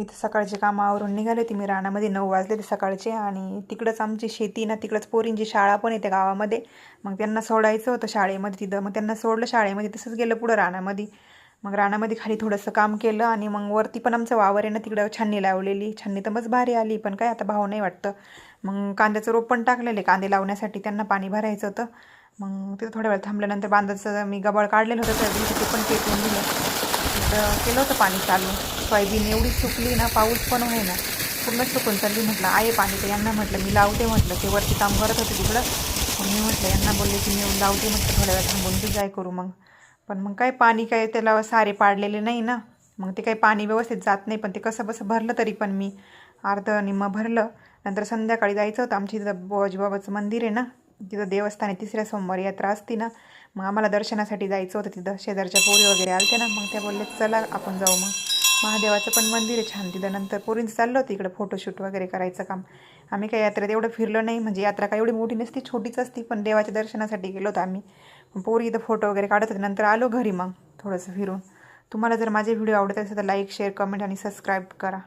इथं सकाळचे कामावरून निघाले होते मी रानामध्ये 9 वाजले ते सकाळचे. आणि तिकडंच आमची शेती ना, तिकडंच पोरींची शाळा पण येते गावामध्ये. मग त्यांना सोडायचं होतं शाळेमध्ये तिथं. मग त्यांना सोडलं शाळेमध्ये, तसंच गेलं पुढं रानामध्ये. मग रानामध्ये खाली थोडंसं काम केलं आणि मग वरती पण आमचं वावर आहे ना, तिकडं छाननी लावलेली. छाननी तर मस्त भारी आली, पण काय आता भाव नाही वाटतं. मग कांद्याचं रोप पण टाकलेले कांदे लावण्यासाठी, त्यांना पाणी भरायचं होतं. मग तिथं थोड्या वेळ थांबल्यानंतर बांधाचं मी गबाळ काढलेलं होतं त्या दिवशी, ते पण पेटवून दिलं. तिथं केलं होतं पाणी चालू. सोयाबीन एवढी सुकली ना, पाऊस पण होईना, पूर्ण सुकून चालली. म्हटलं आहे पाणी तर यांना म्हटलं मी लावते, म्हटलं ते वरती काम करत होते तिकडं. मग मी म्हटलं यांना बोलले की मी येऊन लावते, म्हटलं थोड्या वेळ थांबून तू जाय करू. मग पण मग काय पाणी काय त्याला सारे पाडलेले नाही ना, मग ते काही पाणी व्यवस्थित जात नाही. पण ते कसं बसं भरलं, तरी पण मी अर्ध निम्म भरलं. नंतर संध्याकाळी जायचं होतं. आमच्या इथं बाबाचं मंदिर आहे ना, तिथं देवस्थान आहे. 3ऱ्या सोमवारी यात्रा असते ना, मग आम्हाला दर्शनासाठी जायचं होतं. तिथं शेजारच्या पोरी वगैरे आलते ना, मग त्या बोलले चला आपण जाऊ. मग महादेवाचं पण मंदिर आहे छान तिथं. नंतर पोरींचं चाललं होतं इकडं फोटोशूट वगैरे करायचं काम. आम्ही काही यात्रेत एवढं फिरलो नाही, म्हणजे यात्रा काही एवढी मोठी नसती, छोटीच असती. पण देवाच्या दर्शनासाठी गेलो होतो आम्ही. पोरी इथं फोटो वगैरे काढत होते. नंतर आलो घरी मग थोडंसं फिरून. तुम्हाला जर माझे व्हिडिओ आवडत असेल तर लाईक, शेअर, कमेंट आणि सबस्क्राईब करा.